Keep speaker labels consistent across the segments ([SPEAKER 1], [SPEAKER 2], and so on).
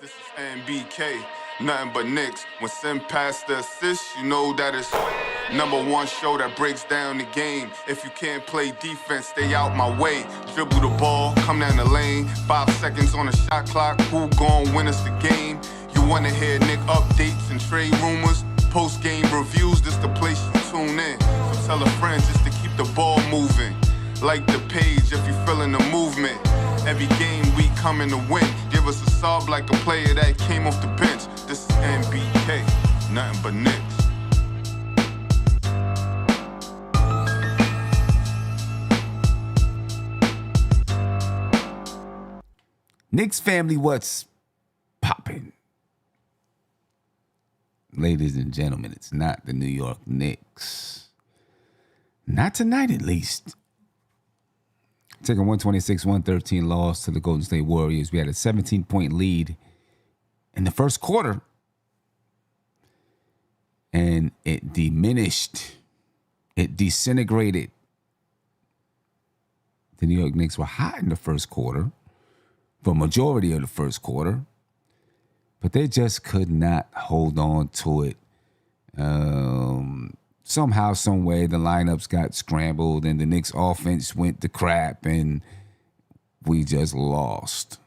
[SPEAKER 1] This is NBK, nothing but Knicks. When send past the assist, you know that it's #1 show that breaks down the game. If you can't play defense, stay out my way. Dribble the ball, come down the lane. 5 seconds on the shot clock, who gon' win us the game? You wanna hear Nick updates and trade rumors? Post-game reviews, this the place you tune in. So tell a friend just to keep the ball moving. Like the page if you feeling the movement. Every game we coming to win. Give us a sub like a player that came off the bench. This is NBK, nothing but Knicks.
[SPEAKER 2] Knicks family, what's poppin'? Ladies and gentlemen, it's not the New York Knicks. Not tonight, at least. Taking 126-113 loss to the Golden State Warriors. We had a 17-point lead in the first quarter. And it diminished. It disintegrated. The New York Knicks were hot in the first quarter, for a majority of the first quarter. But they just could not hold on to it. Somehow, some way, the lineups got scrambled and the Knicks offense went to crap and we just lost.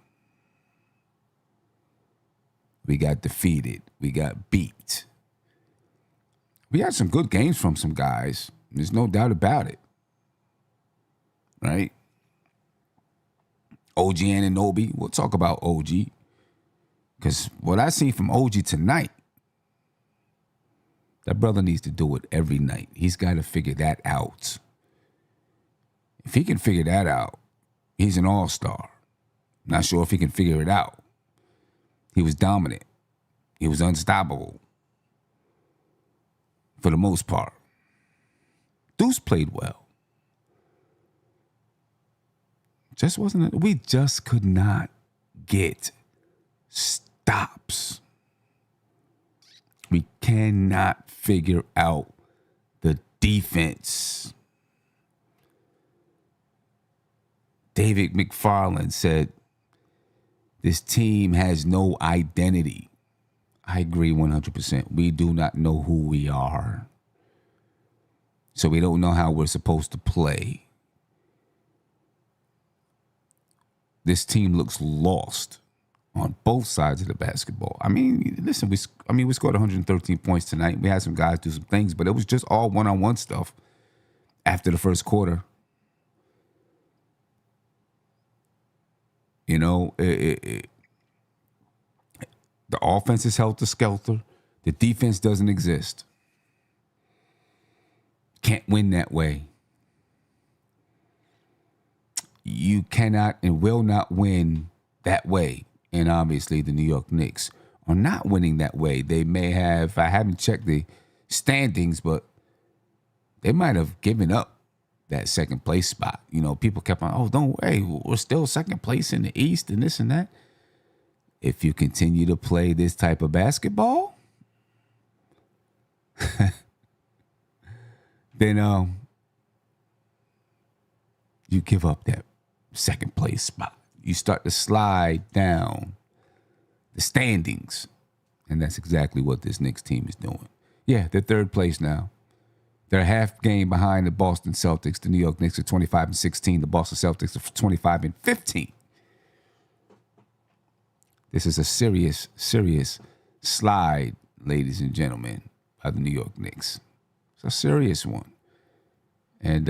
[SPEAKER 2] We got defeated. We got beat. We had some good games from some guys. There's no doubt about it. Right? OG Anunoby. We'll talk about OG. Because what I seen from OG tonight, that brother needs to do it every night. He's got to figure that out. If he can figure that out, he's an all-star. Not sure if he can figure it out. He was dominant. He was unstoppable. For the most part. Deuce played well. We just could not get stops. We cannot figure out the defense. David McFarland said, this team has no identity. I agree 100%. We do not know who we are. So we don't know how we're supposed to play. This team looks lost on both sides of the basketball. I mean, listen, we scored 113 points tonight. We had some guys do some things, but it was just all one-on-one stuff after the first quarter. You know, the offense is helter-skelter. The defense doesn't exist. Can't win that way. You cannot and will not win that way. And obviously the New York Knicks are not winning that way. They may have, I haven't checked the standings, but they might have given up that second place spot. You know, people kept on, we're still second place in the East and this and that. If you continue to play this type of basketball, then you give up that second place spot. You start to slide down the standings. And that's exactly what this Knicks team is doing. Yeah, they're third place now. They're a half game behind the Boston Celtics. The New York Knicks are 25-16. The Boston Celtics are 25-15. This is a serious, serious slide, ladies and gentlemen, by the New York Knicks. It's a serious one. And,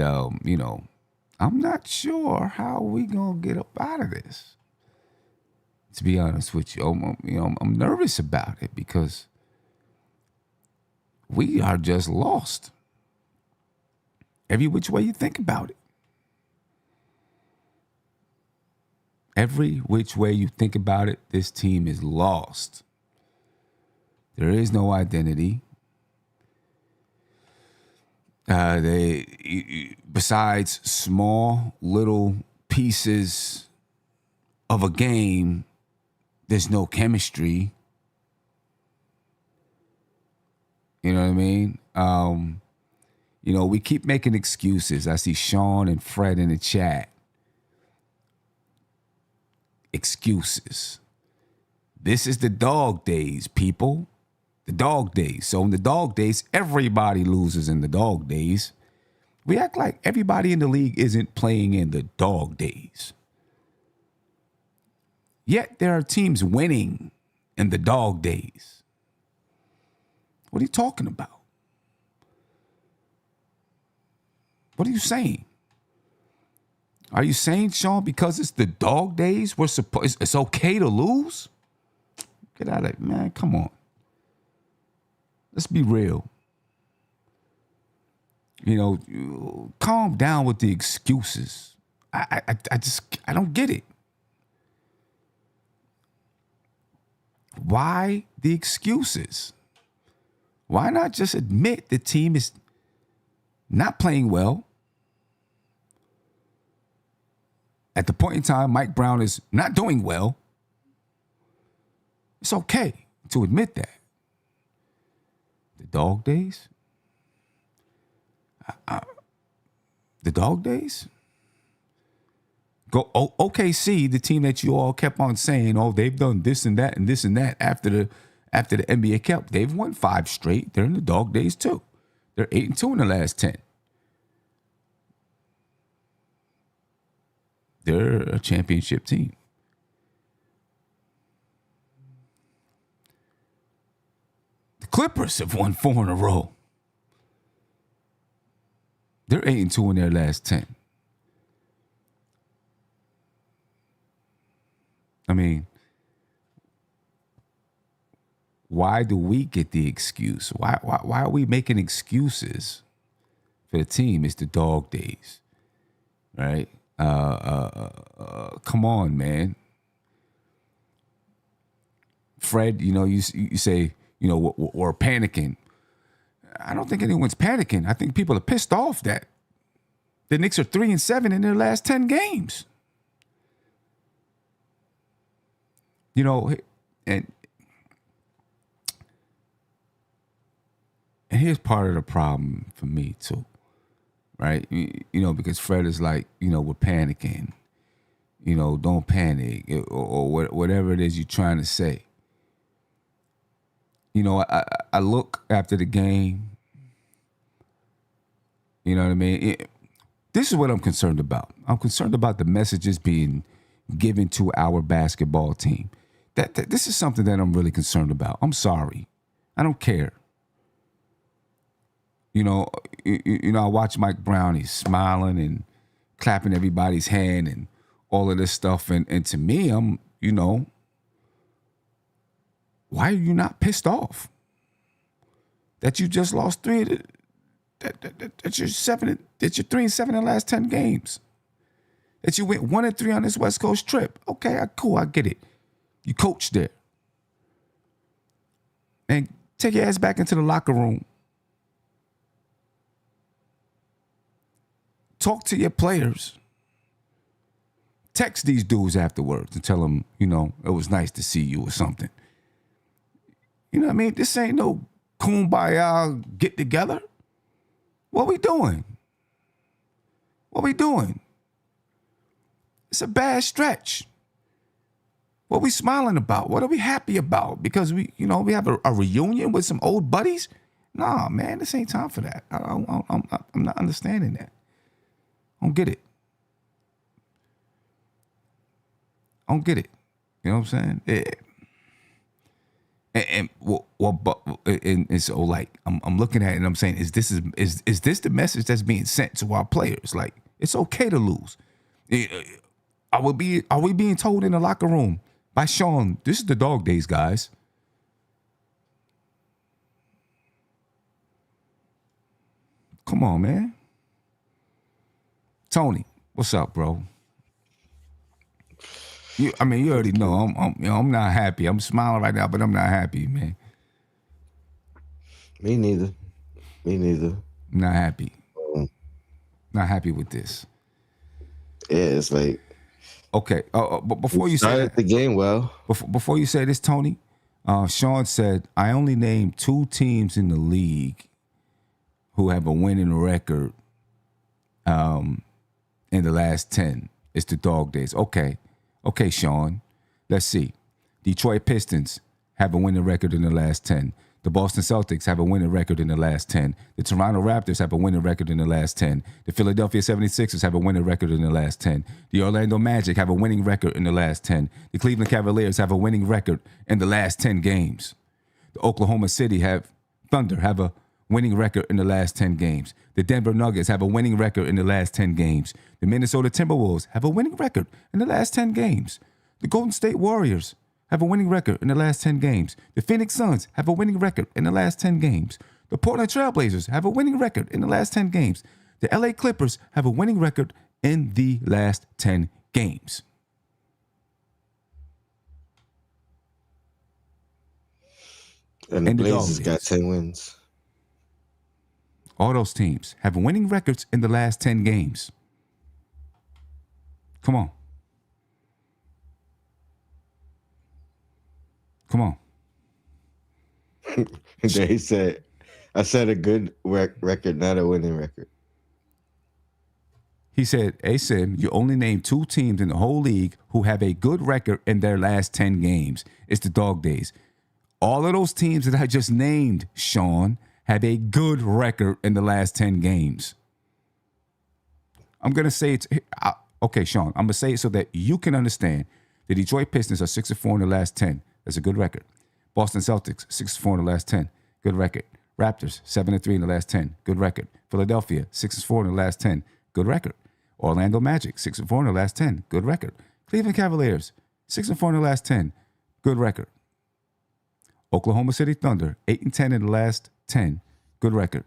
[SPEAKER 2] I'm not sure how we going to get up out of this. To be honest with you, I'm nervous about it because we are just lost. Every which way you think about it. Every which way you think about it, this team is lost. There is no identity. Besides small little pieces of a game, there's no chemistry. You know what I mean? We keep making excuses. I see Sean and Fred in the chat. Excuses. This is the dog days, people. The dog days. So in the dog days, everybody loses in the dog days. We act like everybody in the league isn't playing in the dog days. Yet there are teams winning in the dog days. What are you talking about? What are you saying? Are you saying, Sean, because it's the dog days, it's okay to lose? Get out of it, man. Come on. Let's be real. Calm down with the excuses. I don't get it. Why the excuses? Why not just admit the team is not playing well? At the point in time, Mike Brown is not doing well. It's okay to admit that. The dog days? The dog days? Go OKC, the team that you all kept on saying, oh, they've done this and that and this and that after the NBA Cup. They've won 5 straight. They're in the dog days too. They're 8-2 in the last 10. They're a championship team. The Clippers have won 4 in a row. They're 8-2 in their last 10. I mean, why do we get the excuse? Why are we making excuses for the team? It's the dog days, right? Come on, man. Fred, you say, we're panicking. I don't think anyone's panicking. I think people are pissed off that the Knicks are 3-7 in their last 10 games. And here's part of the problem for me too, right? Because Fred is like, we're panicking. Don't panic or whatever it is you're trying to say. I look after the game. You know what I mean? This is what I'm concerned about. I'm concerned about the messages being given to our basketball team. This is something that I'm really concerned about. I'm sorry. I don't care. I watch Mike Brown. He's smiling and clapping everybody's hand and all of this stuff. And to me, I'm, why are you not pissed off that you just lost 3? That you're 3-7 in the last 10 games. That you went 1-3 on this West Coast trip. Okay, cool, I get it. You coached there. And take your ass back into the locker room. Talk to your players. Text these dudes afterwards and tell them, it was nice to see you or something. You know what I mean? This ain't no kumbaya get together. What we doing? It's a bad stretch. What we smiling about? What are we happy about? Because we have a reunion with some old buddies? Nah, man, this ain't time for that. I'm not understanding that. I don't get it. You know what I'm saying? And so like I'm looking at it and I'm saying, is this the message that's being sent to our players? Like, it's okay to lose. Are we being told in the locker room by Sean, this is the dog days, guys? Come on, man. Tony, what's up, bro? You already know I'm not happy. I'm smiling right now, but I'm not happy, man.
[SPEAKER 3] Me neither.
[SPEAKER 2] I'm not happy. Not happy with this.
[SPEAKER 3] Yeah, it's like,
[SPEAKER 2] okay. But before you
[SPEAKER 3] started
[SPEAKER 2] say
[SPEAKER 3] the game well,
[SPEAKER 2] before you say this, Tony, Sean said, I only named 2 teams in the league who have a winning record in the last 10. It's the dog days. Okay, Sean. Let's see. Detroit Pistons have a winning record in the last 10. The Boston Celtics have a winning record in the last 10. The Toronto Raptors have a winning record in the last 10. The Philadelphia 76ers have a winning record in the last 10. The Orlando Magic have a winning record in the last 10. The Cleveland Cavaliers have a winning record in the last 10 games. The Oklahoma City Thunder have a winning record in the last 10 games. The Denver Nuggets have a winning record in the last 10 games. The Minnesota Timberwolves have a winning record in the last 10 games. The Golden State Warriors have a winning record in the last 10 games. The Phoenix Suns have a winning record in the last 10 games. The Portland Trailblazers have a winning record in the last 10 games. The LA Clippers have a winning record in the last 10 games.
[SPEAKER 3] And the Blazers got 10 wins.
[SPEAKER 2] All those teams have winning records in the last 10 games. Come on. Come on.
[SPEAKER 3] They said, I said a good record, not a winning record.
[SPEAKER 2] He said, Asim, you only named 2 teams in the whole league who have a good record in their last 10 games. It's the Dog Days. All of those teams that I just named, Sean, have a good record in the last 10 games. I'm going to say it's... Okay, Sean, I'm going to say it so that you can understand. The Detroit Pistons are 6-4 in the last 10. That's a good record. Boston Celtics, 6-4 in the last 10. Good record. Raptors, 7-3 in the last 10. Good record. Philadelphia, 6-4 in the last 10. Good record. Orlando Magic, 6-4 in the last 10. Good record. Cleveland Cavaliers, 6-4 in the last 10. Good record. Oklahoma City Thunder, 8-10 in the last 10. Good record.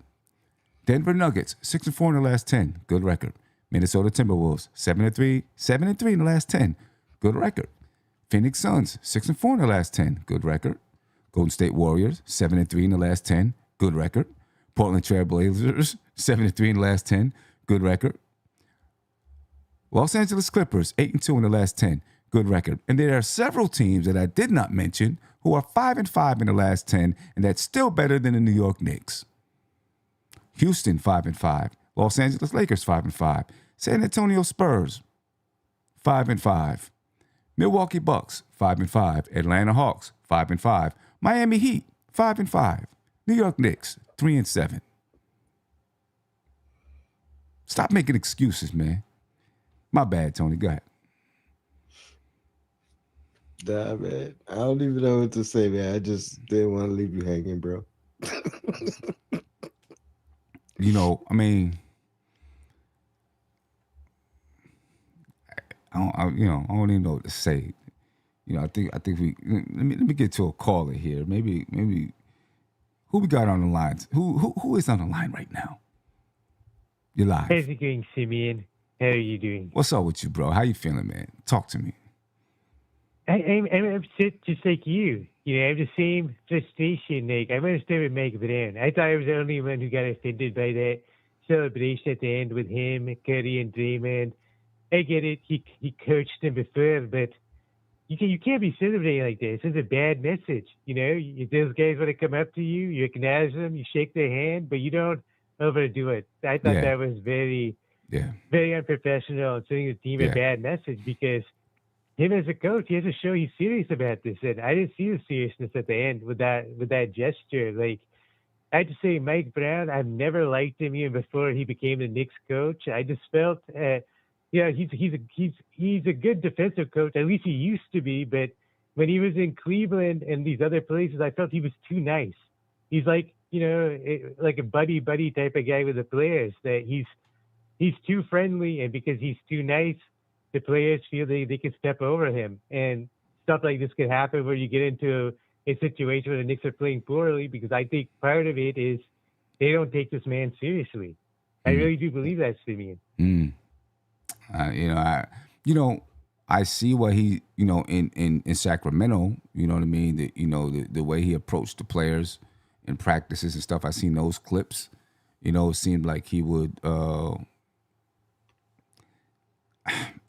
[SPEAKER 2] Denver Nuggets, 6-4 in the last 10. Good record. Minnesota Timberwolves, 7-3 in the last 10. Good record. Phoenix Suns, 6-4 in the last 10. Good record. Golden State Warriors, 7-3 in the last 10. Good record. Portland Trail Blazers, 7-3 in the last 10. Good record. Los Angeles Clippers, 8-2 in the last 10. Good record. And there are several teams that I did not mention who are 5-5 in the last 10, and that's still better than the New York Knicks. Houston, 5-5. Los Angeles Lakers, 5-5. San Antonio Spurs, 5-5. Milwaukee Bucks, 5-5. Atlanta Hawks, 5-5. Miami Heat, 5-5. New York Knicks, 3-7. Stop making excuses, man. My bad, Tony. Go ahead.
[SPEAKER 3] Nah, man. I don't even know what to say, man. I just didn't want to leave you hanging, bro.
[SPEAKER 2] You know, I mean, I don't even know what to say. You know, I think we let me get to a caller here. Maybe who we got on the lines? Who is on the line right now? You're live.
[SPEAKER 4] How's it going, Simeon? How are you doing?
[SPEAKER 2] What's up with you, bro? How you feeling, man? Talk to me.
[SPEAKER 4] I'm upset just like you. You know, I have the same frustration. Like, I'm going to start with Mike Brown. I thought I was the only one who got offended by that celebration at the end with him, Curry, and Draymond. I get it. He coached them before, but you can't be celebrating like this. It's a bad message. You know, those guys want to come up to you, you acknowledge them, you shake their hand, but you don't overdo it. I thought that was very unprofessional and sending the team a bad message, because him as a coach, he has to show he's serious about this. And I didn't see the seriousness at the end with that gesture. Like, I have to say, Mike Brown, I've never liked him even before he became the Knicks coach. I just felt, he's a good defensive coach. At least he used to be. But when he was in Cleveland and these other places, I felt he was too nice. He's like, like a buddy type of guy with the players. That he's too friendly, and because he's too nice, the players feel they can step over him. And stuff like this could happen where you get into a situation where the Knicks are playing poorly, because I think part of it is they don't take this man seriously. I really do believe that, Simeon.
[SPEAKER 2] I see what he, in Sacramento, you know what I mean? The way he approached the players in practices and stuff. I seen those clips. It seemed like he would,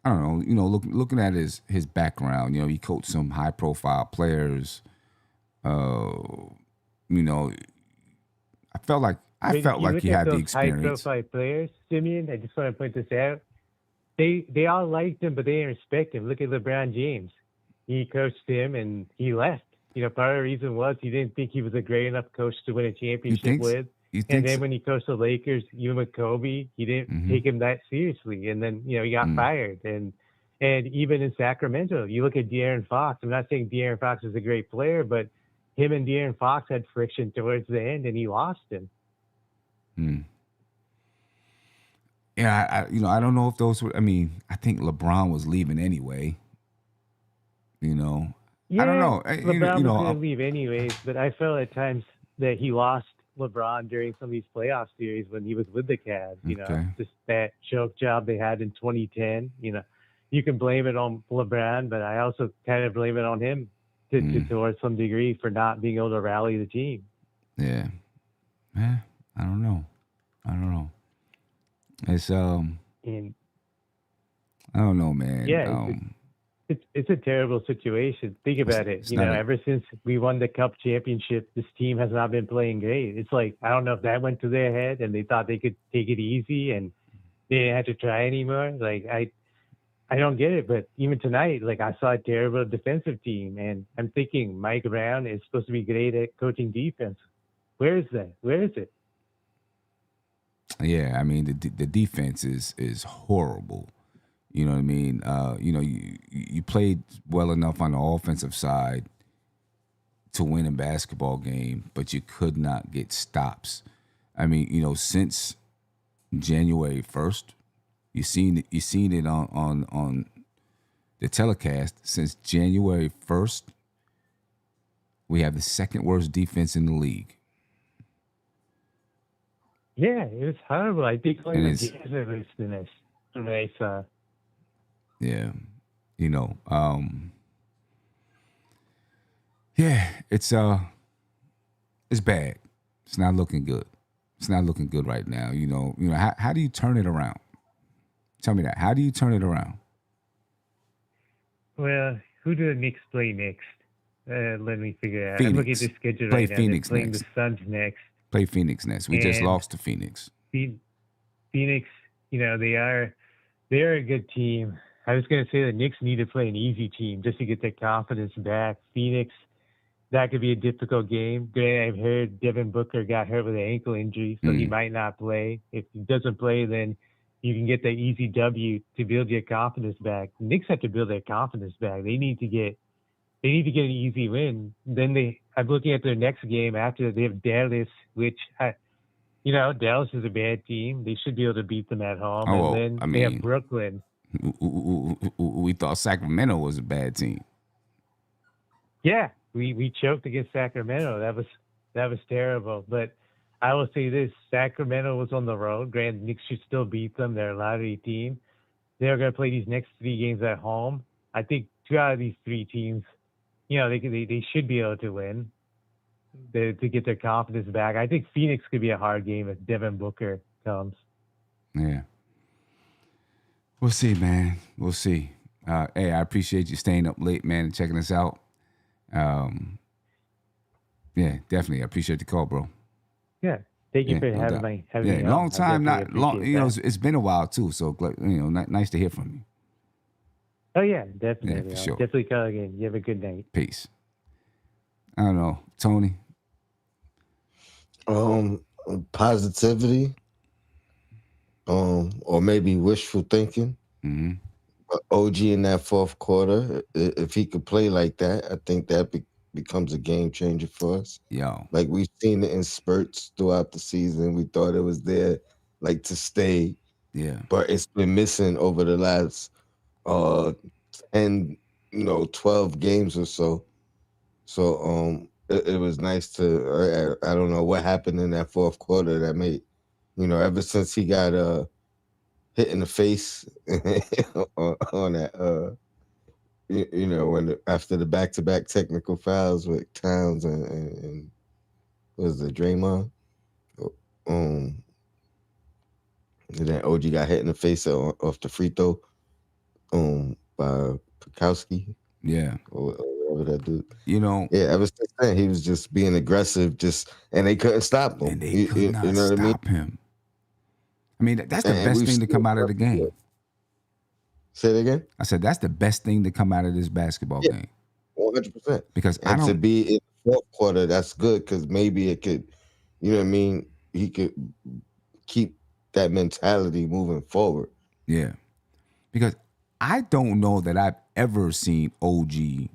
[SPEAKER 2] I don't know, looking at his background, he coached some high profile players. I felt like he had the experience.
[SPEAKER 4] High profile players, Simeon, I just want to point this out. They all liked him, but they didn't respect him. Look at LeBron James. he coached him and he left. Part of the reason was he didn't think he was a great enough coach to win a
[SPEAKER 2] You
[SPEAKER 4] championship
[SPEAKER 2] think?
[SPEAKER 4] with.
[SPEAKER 2] You
[SPEAKER 4] And
[SPEAKER 2] think?
[SPEAKER 4] then when he coached the Lakers, even with Kobe, he didn't take him that seriously. And then, he got fired. And even in Sacramento, you look at De'Aaron Fox. I'm not saying De'Aaron Fox is a great player, but him and De'Aaron Fox had friction towards the end, and he lost him.
[SPEAKER 2] Yeah, I don't know if those were. I mean, I think LeBron was leaving anyway. I don't know.
[SPEAKER 4] LeBron was going to leave anyways, but I felt at times that he lost LeBron during some of these playoff series when he was with the Cavs.
[SPEAKER 2] Okay.
[SPEAKER 4] Just that choke job they had in 2010. You can blame it on LeBron, but I also kind of blame it on him to some degree for not being able to rally the team.
[SPEAKER 2] Yeah. I don't know. It's
[SPEAKER 4] And
[SPEAKER 2] I don't know, man.
[SPEAKER 4] yeah, it's a terrible situation. Think about it.
[SPEAKER 2] it's not a-
[SPEAKER 4] Ever since we won the Cup championship, this team has not been playing great. It's like, I don't know if that went to their head and they thought they could take it easy and they didn't have to try anymore. Like, I don't get it. But even tonight, like, I saw a terrible defensive team, and I'm thinking Mike Brown is supposed to be great at coaching defense. Where is that? Where is it?
[SPEAKER 2] Yeah, I mean the defense is horrible. You know what I mean? You played well enough on the offensive side to win a basketball game, but you could not get stops. I mean, since January 1st, you seen it on the telecast. Since January 1st, we have the second worst defense in the league.
[SPEAKER 4] Yeah, it was horrible. I think only
[SPEAKER 2] And
[SPEAKER 4] the
[SPEAKER 2] it's-
[SPEAKER 4] Jazz are worse than us from what I saw.
[SPEAKER 2] Yeah, yeah, it's bad. It's not looking good. It's not looking good right now. How do you turn it around? Tell me that. How do you turn it around?
[SPEAKER 4] Well, who do the Knicks play next? Let me figure it out.
[SPEAKER 2] Phoenix.
[SPEAKER 4] I'm looking at the schedule
[SPEAKER 2] Play
[SPEAKER 4] right now.
[SPEAKER 2] Phoenix
[SPEAKER 4] They're playing
[SPEAKER 2] next.
[SPEAKER 4] the Suns next.
[SPEAKER 2] Play Phoenix next. We just
[SPEAKER 4] And-
[SPEAKER 2] lost to Phoenix.
[SPEAKER 4] Phoenix, they're a good team. I was going to say the Knicks need to play an easy team just to get their confidence back. Phoenix, that could be a difficult game. Granted, I've heard Devin Booker got hurt with an ankle injury, so he might not play. If he doesn't play, then you can get the easy W to build your confidence back. The Knicks have to build their confidence back. They need to get an easy win. Then I'm looking at their next game after they have Dallas, which Dallas is a bad team. They should be able to beat them at home.
[SPEAKER 2] Oh,
[SPEAKER 4] and then
[SPEAKER 2] I
[SPEAKER 4] they
[SPEAKER 2] mean-
[SPEAKER 4] have Brooklyn.
[SPEAKER 2] We thought Sacramento was a bad team.
[SPEAKER 4] Yeah, we choked against Sacramento. That was terrible. But I will say this: Sacramento was on the road. Granted, Knicks should still beat them. They're a lottery team. They're going to play these next 3 games at home. I think 2 out of these 3 teams, they should be able to win to get their confidence back. I think Phoenix could be a hard game if Devin Booker comes.
[SPEAKER 2] Yeah. We'll see, man. We'll see. Hey, I appreciate you staying up late, man, and checking us out. Yeah, definitely. I appreciate the call, bro.
[SPEAKER 4] Yeah. Thank you
[SPEAKER 2] Yeah,
[SPEAKER 4] for
[SPEAKER 2] no
[SPEAKER 4] having
[SPEAKER 2] doubt.
[SPEAKER 4] me.
[SPEAKER 2] Yeah, long time,
[SPEAKER 4] I
[SPEAKER 2] not long.
[SPEAKER 4] appreciate that.
[SPEAKER 2] It's been a while too. So, nice to hear from you.
[SPEAKER 4] Oh yeah, definitely.
[SPEAKER 2] Yeah, for
[SPEAKER 4] I'll
[SPEAKER 2] sure.
[SPEAKER 4] definitely call again. You have a good night.
[SPEAKER 2] Peace. I don't know, Tony.
[SPEAKER 3] Positivity, or maybe wishful thinking.
[SPEAKER 2] Mm-hmm.
[SPEAKER 3] But OG in that fourth quarter, if he could play like that, I think that becomes a game changer for us.
[SPEAKER 2] Yo,
[SPEAKER 3] Like we've seen it in spurts throughout the season. We thought it was there, like to stay,
[SPEAKER 2] yeah,
[SPEAKER 3] but it's been missing over the last 10, 12 games or so. So it was nice to I don't know what happened in that fourth quarter that made, ever since he got hit in the face on that when after the back-to-back technical fouls with Towns and was it Draymond? And then OG got hit in the face off the free throw by Pekowski
[SPEAKER 2] yeah.
[SPEAKER 3] or whatever that dude.
[SPEAKER 2] Yeah,
[SPEAKER 3] Ever since then he was just being aggressive, and they couldn't stop him.
[SPEAKER 2] and they could not
[SPEAKER 3] what I mean?
[SPEAKER 2] stop him. I mean, that's the
[SPEAKER 3] And
[SPEAKER 2] best
[SPEAKER 3] we've
[SPEAKER 2] thing to come
[SPEAKER 3] seen
[SPEAKER 2] out of the game.
[SPEAKER 3] Say it again.
[SPEAKER 2] I said that's the best thing to come out of this basketball game.
[SPEAKER 3] 100%.
[SPEAKER 2] because I
[SPEAKER 3] And to
[SPEAKER 2] don't.
[SPEAKER 3] be in the fourth quarter, that's good because maybe it could, you know what I mean? He could keep that mentality moving forward.
[SPEAKER 2] Yeah, because I don't know that I've ever seen OG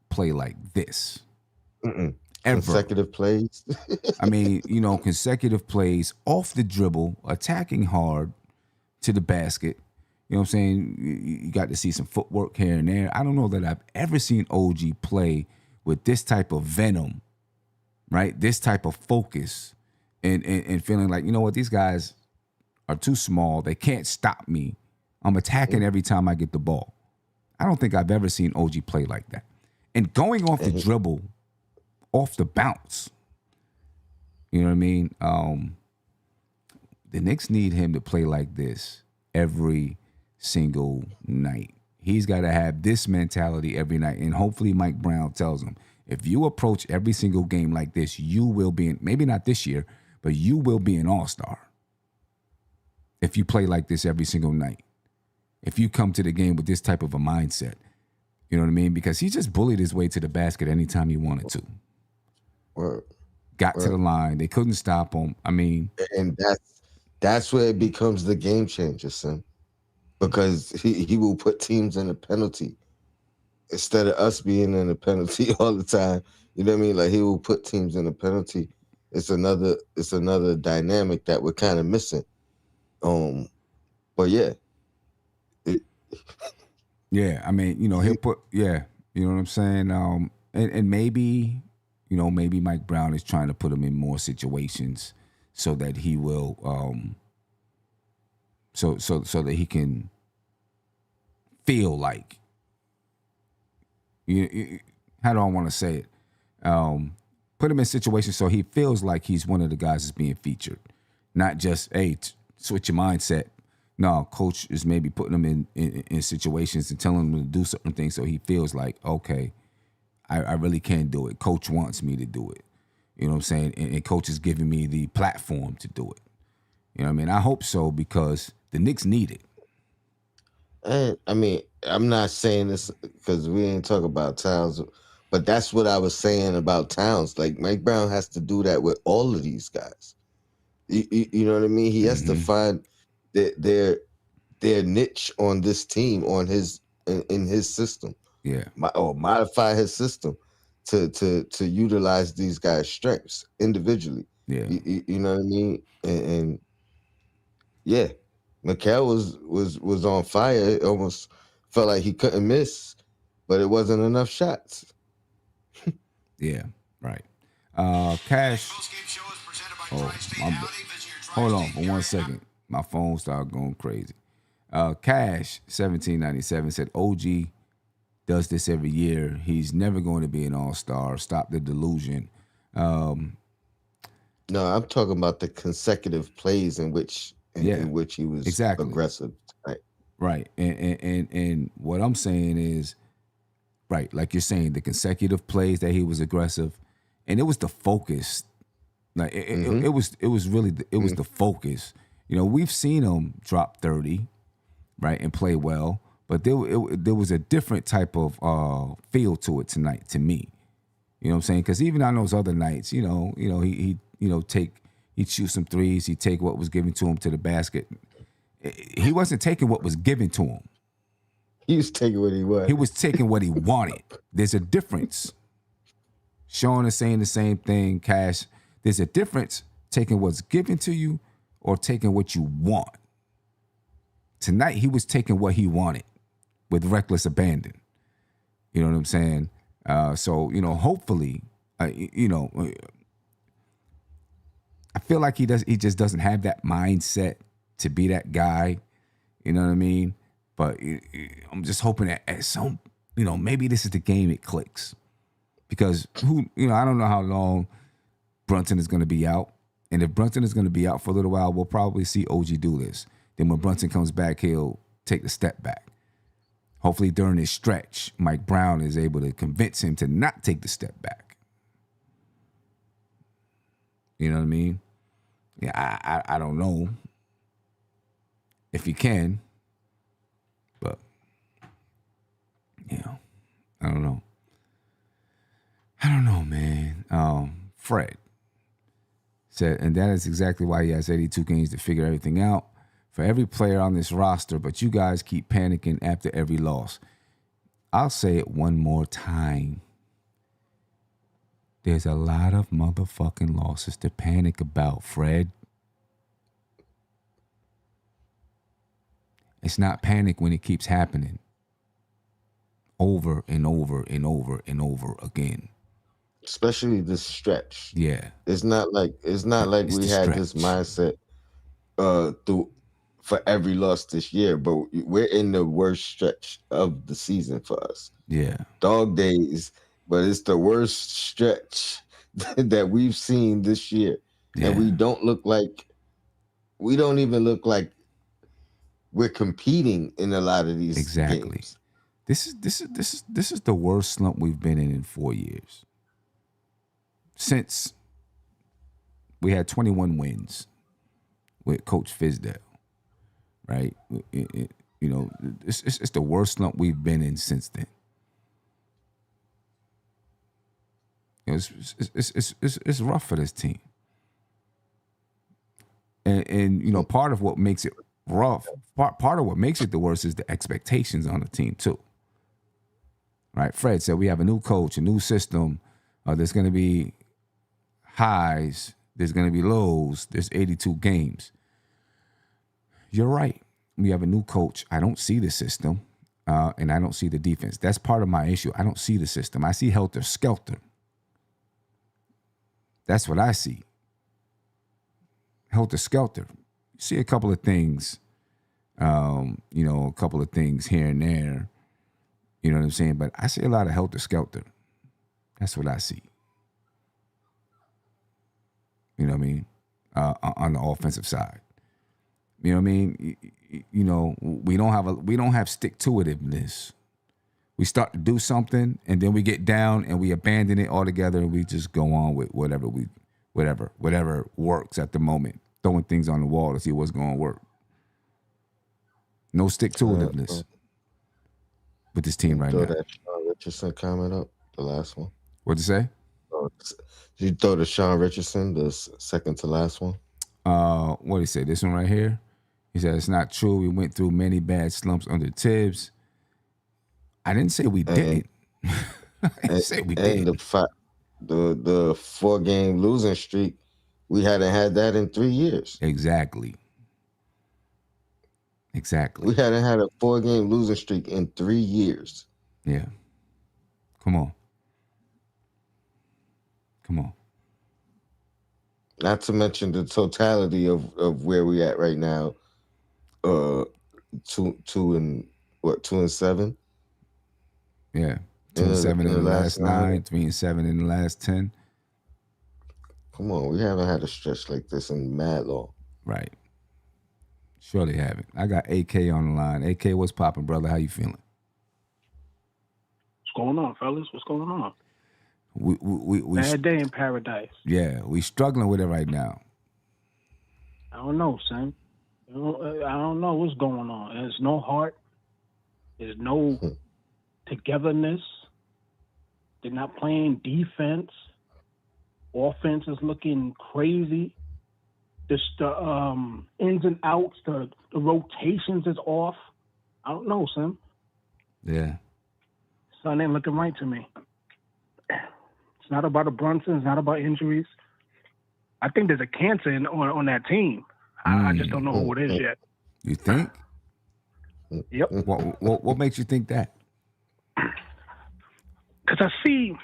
[SPEAKER 2] play like this
[SPEAKER 3] Mm-mm.
[SPEAKER 2] ever.
[SPEAKER 3] Consecutive plays.
[SPEAKER 2] I mean, consecutive plays off the dribble, attacking hard to the basket. You know what I'm saying? You got to see some footwork here and there. I don't know that I've ever seen OG play with this type of venom, right? This type of focus and feeling like, you know what, these guys are too small. They can't stop me. I'm attacking every time I get the ball. I don't think I've ever seen OG play like that. And going off the dribble, off the bounce, you know what I mean? The Knicks need him to play like this every single night. He's got to have this mentality every night. And hopefully Mike Brown tells him, if you approach every single game like this, you will be, maybe not this year, but you will be an all-star. If you play like this every single night. If you come to the game with this type of a mindset. You know what I mean? Because he just bullied his way to the basket anytime he wanted to.
[SPEAKER 3] Word.
[SPEAKER 2] Got to the line. They couldn't stop him. I mean,
[SPEAKER 3] And that's where it becomes the game changer, son. Because he will put teams in a penalty instead of us being in a penalty all the time. You know what I mean? Like he will put teams in a penalty. It's another dynamic that we're kind of missing. But yeah.
[SPEAKER 2] yeah, I mean, he'll put, yeah, you know what I'm saying? And maybe, maybe Mike Brown is trying to put him in more situations so that he will, so that he can feel like, how do I want to say it? Put him in situations so he feels like he's one of the guys that's being featured, not just, hey, switch your mindset. No, coach is maybe putting him in situations and telling him to do certain things so he feels like, okay, I really can do it. Coach wants me to do it. You know what I'm saying? And coach is giving me the platform to do it. You know what I mean? I hope so because the Knicks need it.
[SPEAKER 3] And I mean, I'm not saying this because we ain't talk about Towns, but that's what I was saying about Towns. Like Mike Brown has to do that with all of these guys. You know what I mean? He has to find their niche on this team, on in his system.
[SPEAKER 2] Yeah.
[SPEAKER 3] Or modify his system to utilize these guys' strengths individually.
[SPEAKER 2] Yeah.
[SPEAKER 3] You know what I mean? And yeah, Mikal was on fire. It almost felt like he couldn't miss, but it wasn't enough shots.
[SPEAKER 2] Yeah, right. Cash. Oh, hold on for 1 second. My phone started going crazy. Cash 1797 said OG does this every year. He's never going to be an all-star. Stop the delusion.
[SPEAKER 3] No, I'm talking about the consecutive plays in which he was
[SPEAKER 2] exactly
[SPEAKER 3] aggressive.
[SPEAKER 2] Right. And what I'm saying is, right, like you're saying, the consecutive plays that he was aggressive, and it was the focus. Like it was really the focus. We've seen him drop 30, right, and play well, but there was a different type of feel to it tonight to me. You know what I'm saying? Because even on those other nights, he'd shoot some threes, he'd take what was given to him to the basket. He wasn't taking what was given to him.
[SPEAKER 3] He was taking what he wanted.
[SPEAKER 2] He was taking what he wanted. There's a difference. Sean is saying the same thing, Cash. There's a difference taking what's given to you or taking what you want. Tonight, he was taking what he wanted with reckless abandon. You know what I'm saying? So, hopefully, I feel like he just doesn't have that mindset to be that guy. You know what I mean? But I'm just hoping that at some, maybe this is the game it clicks. Because I don't know how long Brunson is going to be out. And if Brunson is going to be out for a little while, we'll probably see OG do this. Then when Brunson comes back, he'll take the step back. Hopefully during this stretch, Mike Brown is able to convince him to not take the step back. You know what I mean? Yeah, I don't know if he can, but I don't know. Fred said, and that is exactly why he has 82 games to figure everything out for every player on this roster, but you guys keep panicking after every loss. I'll say it one more time. There's a lot of motherfucking losses to panic about, Fred. It's not panic when it keeps happening over and over and over and over again.
[SPEAKER 3] Especially this stretch.
[SPEAKER 2] Yeah.
[SPEAKER 3] It's not like
[SPEAKER 2] It's
[SPEAKER 3] we
[SPEAKER 2] the
[SPEAKER 3] had this
[SPEAKER 2] stretch.
[SPEAKER 3] mindset through for every loss this year, but we're in the worst stretch of the season for us.
[SPEAKER 2] Yeah.
[SPEAKER 3] Dog days, but it's the worst stretch that we've seen this year.
[SPEAKER 2] Yeah.
[SPEAKER 3] And we don't even look like we're competing in a lot of these
[SPEAKER 2] Exactly.
[SPEAKER 3] games.
[SPEAKER 2] This is the worst slump we've been in 4 years. Since we had 21 wins with Coach Fizdale, right? It's the worst slump we've been in since then. It's rough for this team, and part of what makes it rough, part of what makes it the worst is the expectations on the team too. Right? Fred said we have a new coach, a new system. There's going to be highs, there's going to be lows. There's 82 games. You're right. We have a new coach. I don't see the system, and I don't see the defense. That's part of my issue. I don't see the system. I see helter skelter. That's what I see. Helter skelter. You see a couple of things, a couple of things here and there. You know what I'm saying? But I see a lot of helter skelter. That's what I see. You know what I mean? On the offensive side. You know what I mean? We don't have stick-to-itiveness. We start to do something and then we get down and we abandon it altogether and we just go on with whatever works at the moment. Throwing things on the wall to see what's going to work. No stick-to-itiveness with this team right now.
[SPEAKER 3] Throw that Sean Richardson comment up, the last one.
[SPEAKER 2] What'd you say?
[SPEAKER 3] Did you throw the Sean Richardson, the second to last one?
[SPEAKER 2] What did he say? This one right here? He said, it's not true. We went through many bad slumps under Tibbs. I didn't say we didn't. I didn't say we didn't.
[SPEAKER 3] And the 4-game losing streak, we hadn't had that in 3 years.
[SPEAKER 2] Exactly.
[SPEAKER 3] We hadn't had a 4-game losing streak in 3 years.
[SPEAKER 2] Yeah. Come on.
[SPEAKER 3] Not to mention the totality of where we at right now. 2 and 7?
[SPEAKER 2] Yeah. 2-7 in the last 9, 3-7 in the last 10.
[SPEAKER 3] Come on, we haven't had a stretch like this in mad long.
[SPEAKER 2] Right. Surely haven't. I got AK on the line. AK, what's popping, brother? How you feeling?
[SPEAKER 5] What's going on, fellas? What's going on?
[SPEAKER 2] We
[SPEAKER 5] Bad day in paradise.
[SPEAKER 2] Yeah, we struggling with it right now.
[SPEAKER 5] I don't know, son. I don't know what's going on. There's no heart. There's no togetherness. They're not playing defense. Offense is looking crazy. Just the ins and outs, the rotations is off. I don't know, son.
[SPEAKER 2] Yeah.
[SPEAKER 5] Son ain't looking right to me. It's not about a Brunson. It's not about injuries. I think there's a cancer on that team. I just don't know who it is yet.
[SPEAKER 2] You think?
[SPEAKER 5] Yep.
[SPEAKER 2] What makes you think that?
[SPEAKER 5] Because I see,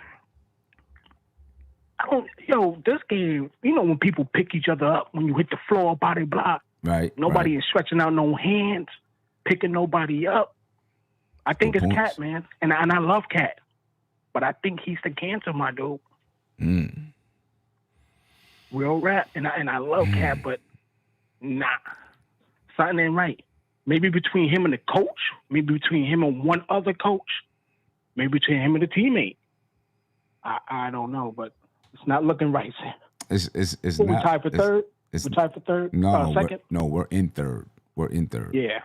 [SPEAKER 5] this game, when people pick each other up, when you hit the floor, body block,
[SPEAKER 2] right?
[SPEAKER 5] Nobody is stretching out no hands, picking nobody up. I think it's Cat, man. And I love Cat. But I think he's the cancer, my dude. Real rap. And I love Cat, but nah. Something ain't right. Maybe between him and the coach, maybe between him and one other coach, maybe between him and the teammate. I don't know, but it's not looking right, Sam.
[SPEAKER 2] It's
[SPEAKER 5] We're
[SPEAKER 2] not.
[SPEAKER 5] tied for third? We're tied for third?
[SPEAKER 2] No,
[SPEAKER 5] second?
[SPEAKER 2] we're in third. We're in third.
[SPEAKER 5] Yeah.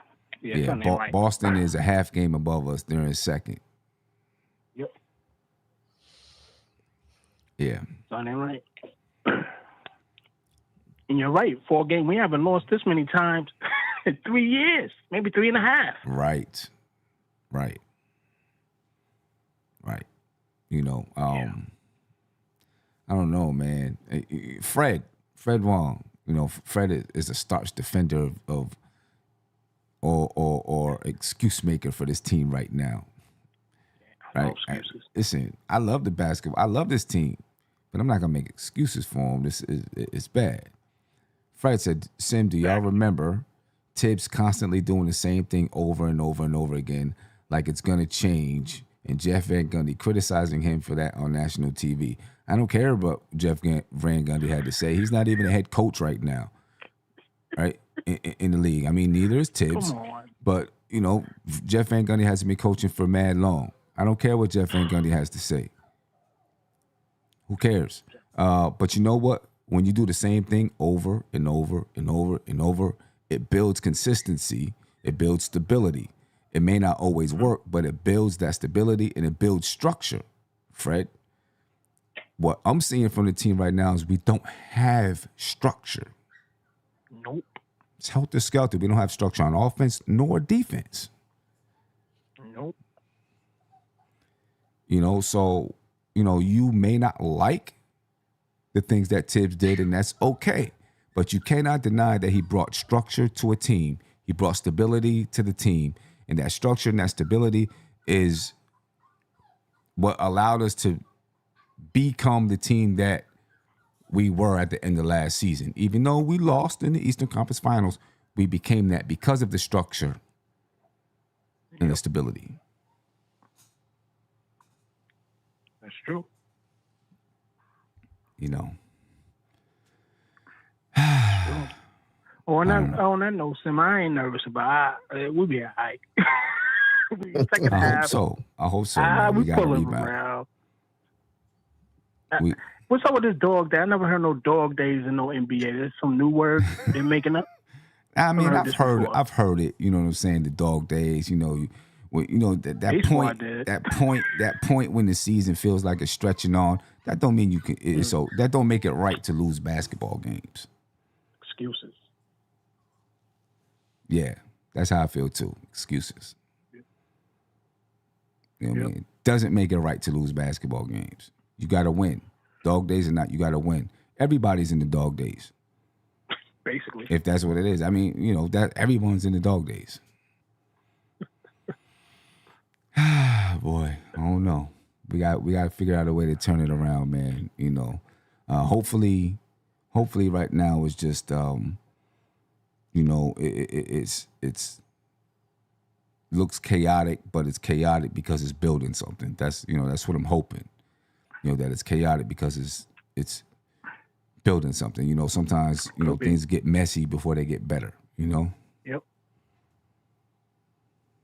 [SPEAKER 5] Something ain't right.
[SPEAKER 2] Boston is a half game above us. They're in second.
[SPEAKER 5] Yep.
[SPEAKER 2] Yeah.
[SPEAKER 5] Son, ain't right. And you're right. 4 games. We haven't lost this many times in 3 years, maybe 3.5.
[SPEAKER 2] Right. You know, I don't know, man. Fred Wong. You know, Fred is a staunch defender of or excuse maker for this team right now.
[SPEAKER 5] No
[SPEAKER 2] Right.
[SPEAKER 5] excuses.
[SPEAKER 2] Listen, I love the basketball. I love this team, but I'm not gonna make excuses for them. It's bad. Fred said, "Sim, do y'all remember Tibbs constantly doing the same thing over and over and over again, like it's gonna change?" And Jeff Van Gundy criticizing him for that on national TV. I don't care what Van Gundy had to say. He's not even a head coach right now, right? In the league. I mean, neither is Tibbs.
[SPEAKER 5] Come on.
[SPEAKER 2] But, you know, Jeff Van Gundy hasn't been coaching for mad long. I don't care what Jeff Van Gundy has to say. Who cares? But you know what? When you do the same thing over and over and over and over, it builds consistency. It builds stability. It may not always work, but it builds that stability and it builds structure, Fred. What I'm seeing from the team right now is we don't have structure.
[SPEAKER 5] Nope.
[SPEAKER 2] It's helter-skelter. We don't have structure on offense nor defense.
[SPEAKER 5] Nope.
[SPEAKER 2] You know, so, you know, you may not like the things that Tibbs did, and that's okay. But you cannot deny that he brought structure to a team. He brought stability to the team. And that structure and that stability is what allowed us to become the team that we were at the end of last season. Even though we lost in the Eastern Conference Finals, we became that because of the structure and the stability.
[SPEAKER 5] That's true.
[SPEAKER 2] You know.
[SPEAKER 5] On that note, Sim, I ain't nervous about it. We'll be all right. Second
[SPEAKER 2] I
[SPEAKER 5] half.
[SPEAKER 2] hope so. Man.
[SPEAKER 5] We
[SPEAKER 2] We got to
[SPEAKER 5] pulling
[SPEAKER 2] rebound.
[SPEAKER 5] around.
[SPEAKER 2] We,
[SPEAKER 5] What's up with this dog day? I never heard no dog days in no NBA. There's some new word they're making up.
[SPEAKER 2] I mean,
[SPEAKER 5] heard
[SPEAKER 2] I've
[SPEAKER 5] this
[SPEAKER 2] heard it.
[SPEAKER 5] before.
[SPEAKER 2] I've heard it. You know what I'm saying? The dog days. You know, that
[SPEAKER 5] Baseball
[SPEAKER 2] point.
[SPEAKER 5] did.
[SPEAKER 2] That point when the season feels like it's stretching on. That don't mean you can. So that don't make it right to lose basketball games.
[SPEAKER 5] Excuses.
[SPEAKER 2] Yeah, that's how I feel too. Excuses. You know what I
[SPEAKER 5] Yep.
[SPEAKER 2] mean? Doesn't make it right to lose basketball games. You got to win. Dog days or not, you got to win. Everybody's in the dog days.
[SPEAKER 5] Basically.
[SPEAKER 2] If that's what it is. I mean, you know, that everyone's in the dog days. Boy, I don't know. We got to figure out a way to turn it around, man. You know, hopefully right now it's just, you know, it's looks chaotic, but it's chaotic because it's building something. That's what I'm hoping. You know, that it's chaotic because it's building something. You know, sometimes, you know, things get messy before they get better, you know?
[SPEAKER 5] Yep.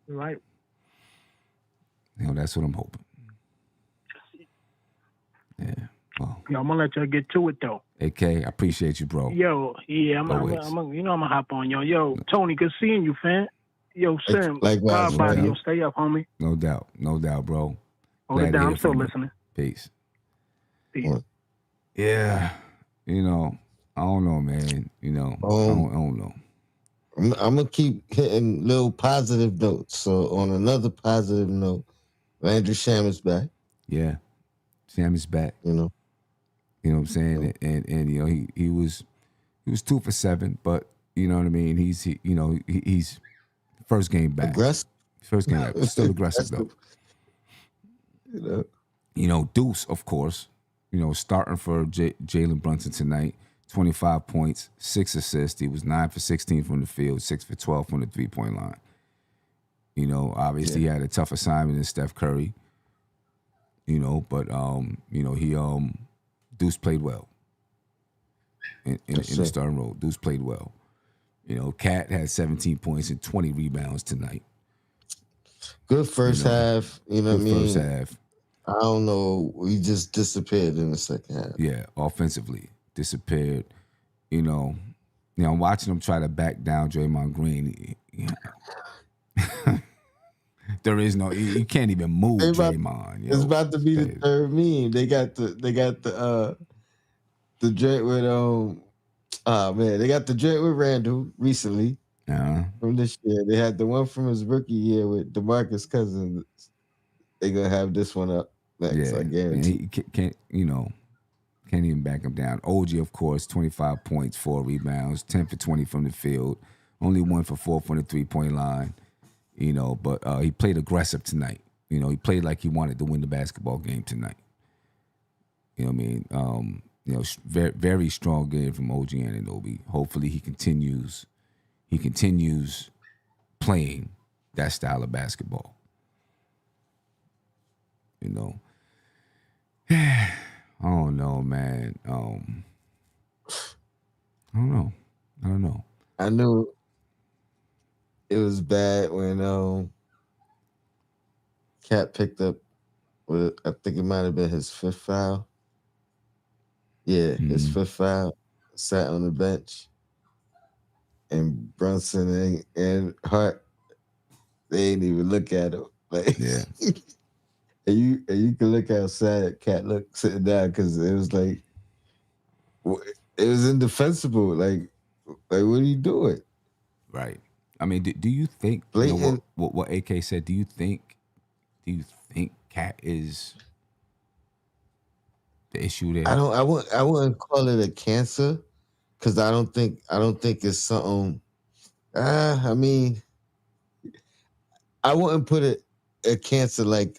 [SPEAKER 5] Right.
[SPEAKER 2] You know, that's what I'm hoping. Yeah. Well,
[SPEAKER 5] Yo, I'm gonna let y'all get to it though.
[SPEAKER 2] AK, I appreciate you, bro.
[SPEAKER 5] Yo, yeah, I'm
[SPEAKER 2] Always.
[SPEAKER 5] gonna hop on yo. Yo, Tony, good seeing you, fan. Yo, Sim,
[SPEAKER 3] Likewise,
[SPEAKER 5] body,
[SPEAKER 3] man.
[SPEAKER 5] yo, stay up, homie.
[SPEAKER 2] No doubt, bro.
[SPEAKER 5] Hold
[SPEAKER 2] Glad
[SPEAKER 5] it
[SPEAKER 2] to
[SPEAKER 5] down.
[SPEAKER 2] hear
[SPEAKER 5] I'm still
[SPEAKER 2] from you.
[SPEAKER 5] listening.
[SPEAKER 2] Peace.
[SPEAKER 5] Peace.
[SPEAKER 2] Yeah. You know, I don't know, man. You know, I don't know.
[SPEAKER 3] I'm gonna keep hitting little positive notes. So on another positive note, Landry Sham is back.
[SPEAKER 2] Yeah. Sam is back.
[SPEAKER 3] You know.
[SPEAKER 2] You know what I'm saying? And you know, he was 2 for 7, but you know what I mean? He's first game back.
[SPEAKER 3] Aggressive.
[SPEAKER 2] First game back. Still aggressive though. You know, Deuce, of course, you know, starting for Jalen Brunson tonight, 25 points, 6 assists. He was 9 for 16 from the field, 6 for 12 from the 3-point line. You know, obviously he had a tough assignment than Steph Curry. You know, but you know, Deuce played well in the starting role. Deuce played well. You know, Cat had 17 points and 20 rebounds tonight.
[SPEAKER 3] Good first half. You know what I mean?
[SPEAKER 2] First half.
[SPEAKER 3] I don't know. We just disappeared in the second half.
[SPEAKER 2] Yeah, offensively disappeared. You know, I'm watching him try to back down Draymond Green. There is no. You can't even move Draymond.
[SPEAKER 3] It's about to be the third meme. They got the the joint with oh man, they got the joint with Randall recently from this year. They had the one from his rookie year with DeMarcus Cousins. They gonna have this one up next,
[SPEAKER 2] Yeah,
[SPEAKER 3] I
[SPEAKER 2] and
[SPEAKER 3] guarantee.
[SPEAKER 2] he can't can't even back him down. OG, of course, 25 points, 4 rebounds, 10 for 20 from the field, only 1 for 4 from the 3-point line. But he played aggressive tonight. He played like he wanted to win the basketball game tonight. You know what I mean? Very, very strong game from OG Anunoby. Hopefully he continues playing that style of basketball. I don't know, man. I don't know.
[SPEAKER 3] I knew it was bad when Cat picked up I think it might have been his fifth foul. Yeah, his fifth foul, sat on the bench, and Brunson and Hart, they ain't even look at him. Like,
[SPEAKER 2] Yeah.
[SPEAKER 3] and you can look how sad Cat looked sitting down because it was like it was indefensible. Like what are you doing?
[SPEAKER 2] Right. I mean, do you think
[SPEAKER 3] Blatant.
[SPEAKER 2] what AK said? Do you think Cat is the issue there?
[SPEAKER 3] I wouldn't call it a cancer because I don't think it's something. I mean, I wouldn't put it a cancer like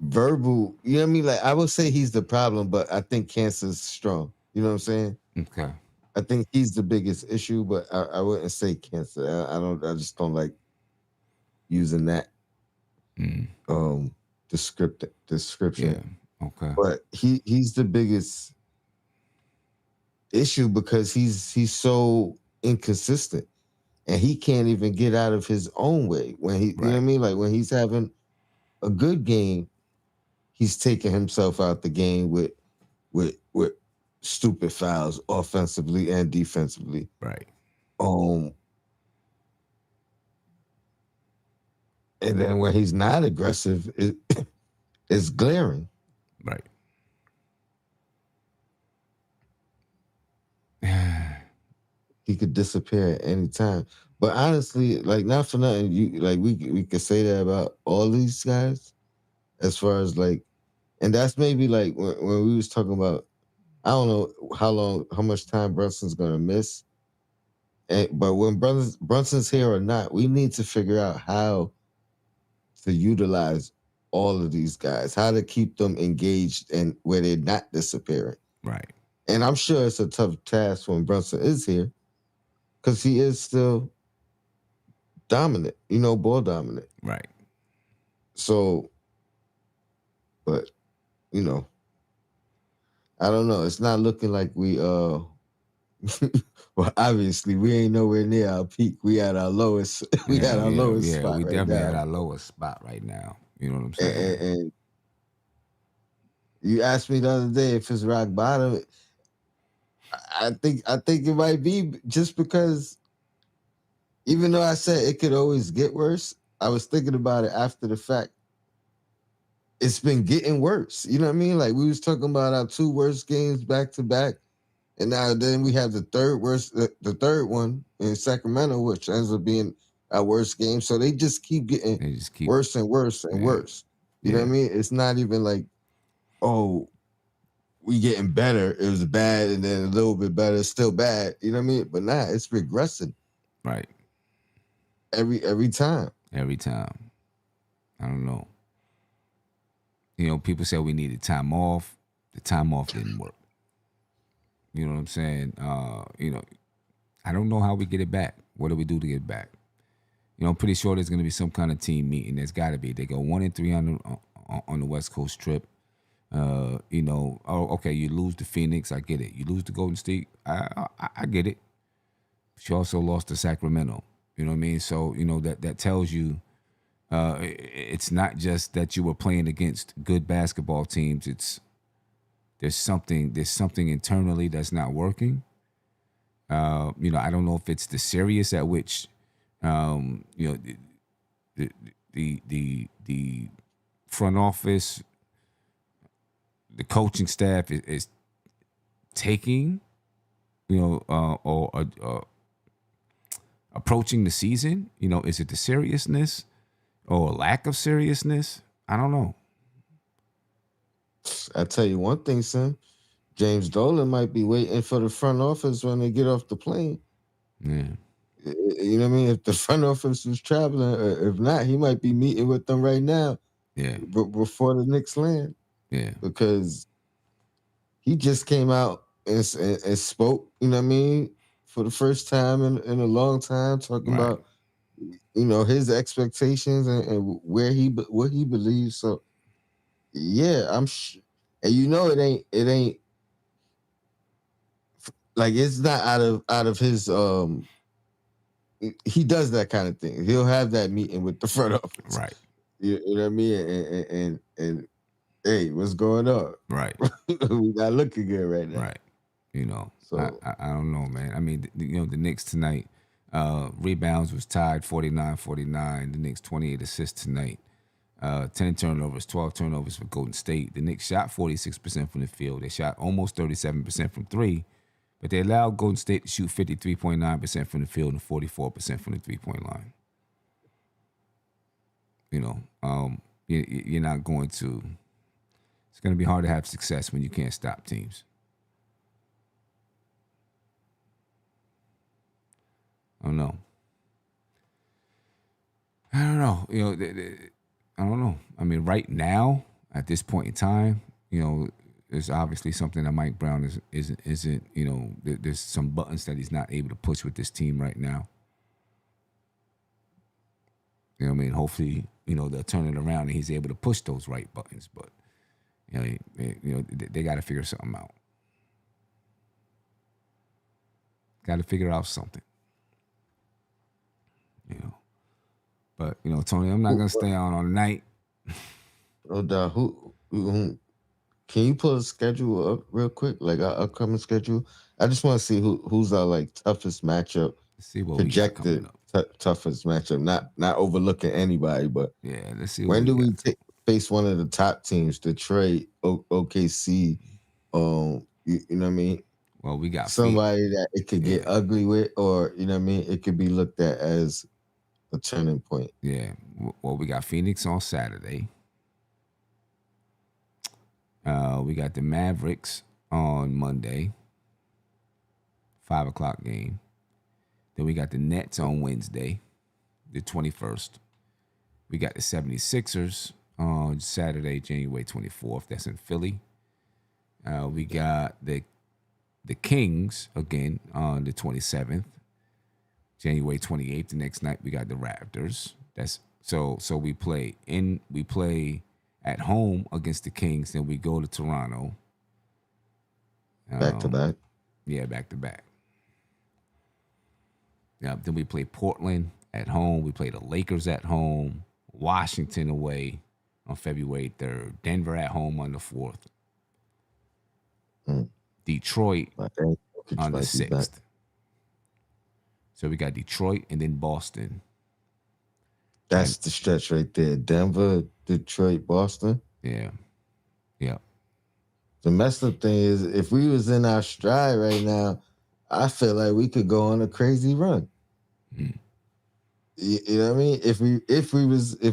[SPEAKER 3] verbal. You know what I mean? Like I would say he's the problem, but I think cancer's strong. You know what I'm saying?
[SPEAKER 2] Okay.
[SPEAKER 3] I think he's the biggest issue, but I wouldn't say cancer. I don't. I just don't like using that description.
[SPEAKER 2] Yeah. Okay.
[SPEAKER 3] But he's the biggest issue because he's so inconsistent and he can't even get out of his own way when he you know what I mean? Like when he's having a good game, he's taking himself out the game with stupid fouls offensively and defensively.
[SPEAKER 2] Right.
[SPEAKER 3] And then when he's not aggressive, it's glaring.
[SPEAKER 2] Right.
[SPEAKER 3] He could disappear at any time. But honestly, like not for nothing, you like we could say that about all these guys, as far as like, and that's maybe like when we was talking about, I don't know how much time Brunson's gonna miss. But when Brunson's here or not, we need to figure out how to utilize all of these guys, how to keep them engaged and where they're not disappearing.
[SPEAKER 2] Right.
[SPEAKER 3] And I'm sure it's a tough task when Brunson is here because he is still dominant, ball dominant.
[SPEAKER 2] Right.
[SPEAKER 3] So, but, I don't know. It's not looking like we, well, obviously we ain't nowhere near our peak. We at our lowest, spot
[SPEAKER 2] We
[SPEAKER 3] right
[SPEAKER 2] definitely
[SPEAKER 3] now.
[SPEAKER 2] at our lowest spot right now. You know what I'm saying?
[SPEAKER 3] And you asked me the other day if it's rock bottom. I think it might be just because even though I said it could always get worse, I was thinking about it after the fact. It's been getting worse. You know what I mean? Like we was talking about our 2 worst games back to back. And now then we have the third one in Sacramento, which ends up being our worst game. So they just keep getting worse and worse and worse. You know what I mean? It's not even like, oh, we getting better. It was bad and then a little bit better, still bad. You know what I mean? But nah, it's regressing.
[SPEAKER 2] Right.
[SPEAKER 3] Every time.
[SPEAKER 2] Every time. I don't know. People said we needed time off. The time off didn't work. You know what I'm saying? I don't know how we get it back. What do we do to get it back? I'm pretty sure there's going to be some kind of team meeting. There's got to be. They go 1-3 on the West Coast trip. Okay, you lose to Phoenix. I get it. You lose to Golden State. I get it. But you also lost to Sacramento. You know what I mean? So, that tells you it's not just that you were playing against good basketball teams. There's something internally that's not working. I don't know if it's the serious at which the front office, the coaching staff is taking, or approaching the season. Is it the seriousness or lack of seriousness? I don't know.
[SPEAKER 3] I tell you one thing, son. James Dolan might be waiting for the front office when they get off the plane.
[SPEAKER 2] Yeah.
[SPEAKER 3] You know what I mean? If the front office was traveling, or if not, he might be meeting with them right now.
[SPEAKER 2] Yeah.
[SPEAKER 3] Before the Knicks land.
[SPEAKER 2] Yeah.
[SPEAKER 3] Because he just came out and spoke, you know what I mean, for the first time in a long time, talking
[SPEAKER 2] Right.
[SPEAKER 3] about, his expectations and what he believes. So, yeah, I'm sure. And it ain't like it's not out of his he does that kind of thing. He'll have that meeting with the front office.
[SPEAKER 2] Right.
[SPEAKER 3] You know what I mean? And hey, what's going on?
[SPEAKER 2] Right.
[SPEAKER 3] We not looking good right now.
[SPEAKER 2] Right.
[SPEAKER 3] So
[SPEAKER 2] I don't know, man. I mean, the Knicks tonight, rebounds was tied 49-49. The Knicks 28 assists tonight. 10 turnovers, 12 turnovers for Golden State. The Knicks shot 46% from the field. They shot almost 37% from three, but they allowed Golden State to shoot 53.9% from the field and 44% from the three-point line. You're not going to. It's going to be hard to have success when you can't stop teams. I don't know. I don't know. I mean, right now, at this point in time, there's obviously something that Mike Brown isn't. There's some buttons that he's not able to push with this team right now. You know what I mean? Hopefully, they'll turn it around and he's able to push those right buttons. But they got to figure something out. Got to figure out something. But Tony, I'm not gonna stay on all night.
[SPEAKER 3] No doubt. Who can you pull a schedule up real quick, like our upcoming schedule? I just want to see who's our like toughest matchup,
[SPEAKER 2] Let's see what
[SPEAKER 3] projected
[SPEAKER 2] we got coming up.
[SPEAKER 3] toughest matchup. Not overlooking anybody, but
[SPEAKER 2] Yeah, let's see.
[SPEAKER 3] When do we face one of the top teams? Detroit, OKC. You know what I mean?
[SPEAKER 2] Well, we got
[SPEAKER 3] somebody that it could get ugly with, or you know what I mean? It could be looked at as a turning point.
[SPEAKER 2] Yeah. Well, we got Phoenix on Saturday. We got the Mavericks on Monday, 5:00 game. Then we got the Nets on Wednesday, the 21st. We got the 76ers on Saturday, January 24th. That's in Philly. We got the Kings again on the 27th. January 28th, the next night we got the Raptors. That's so we play at home against the Kings, then we go to Toronto.
[SPEAKER 3] Back to back.
[SPEAKER 2] Yeah, back to back. Yeah, then we play Portland at home. We play the Lakers at home. Washington away on February 3rd. Denver at home on the 4th. Detroit on the 6th. So we got Detroit and then Boston.
[SPEAKER 3] That's the stretch right there. Denver, Detroit, Boston.
[SPEAKER 2] Yeah. Yeah.
[SPEAKER 3] The messed up thing is if we was in our stride right now, I feel like we could go on a crazy run. You know what I mean? If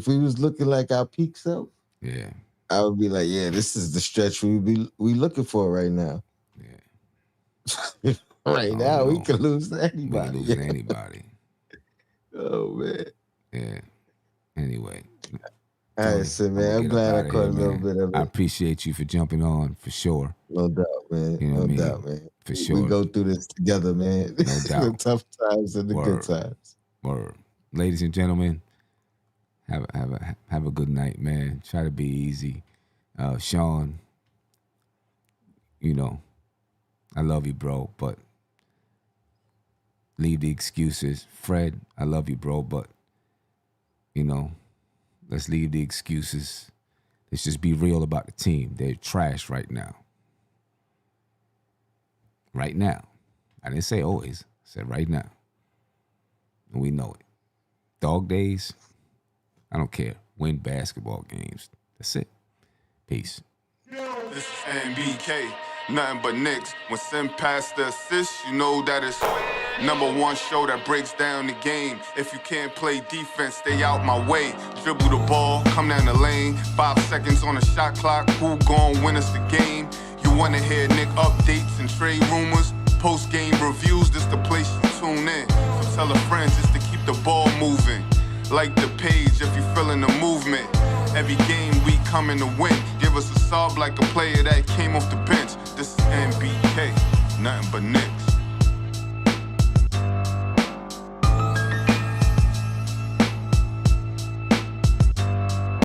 [SPEAKER 3] we was looking like our peak self,
[SPEAKER 2] yeah,
[SPEAKER 3] I would be like, yeah, this is the stretch we looking for right now.
[SPEAKER 2] Yeah.
[SPEAKER 3] Right now, we could lose to anybody.
[SPEAKER 2] We could lose to anybody.
[SPEAKER 3] Oh man.
[SPEAKER 2] Yeah. Anyway.
[SPEAKER 3] All right, so man, I'm glad I caught a little bit of it.
[SPEAKER 2] I appreciate you for jumping on for sure.
[SPEAKER 3] No doubt, man.
[SPEAKER 2] You know what I mean?
[SPEAKER 3] No doubt, man.
[SPEAKER 2] For sure.
[SPEAKER 3] We go through this together, man.
[SPEAKER 2] No doubt.
[SPEAKER 3] The tough times and the good times.
[SPEAKER 2] Word. Ladies and gentlemen, have a good night, man. Try to be easy. Sean, I love you, bro, but leave the excuses. Fred, I love you, bro, but let's leave the excuses. Let's just be real about the team. They're trash right now. Right now. I didn't say always. I said right now. And we know it. Dog days, I don't care. Win basketball games. That's it. Peace.
[SPEAKER 1] This is NBK, nothing but Knicks. When Sim passed the assist, you know that it's number one show that breaks down the game. If you can't play defense, stay out my way. Dribble the ball, come down the lane. 5 seconds on the shot clock, who gon' win us the game? You wanna hear Nick updates and trade rumors? Post-game reviews, this the place you tune in. So tell a friend just to keep the ball moving. Like the page if you feeling the movement. Every game we coming to win. Give us a sub like a player that came off the bench. This is NBK, nothing but Knicks.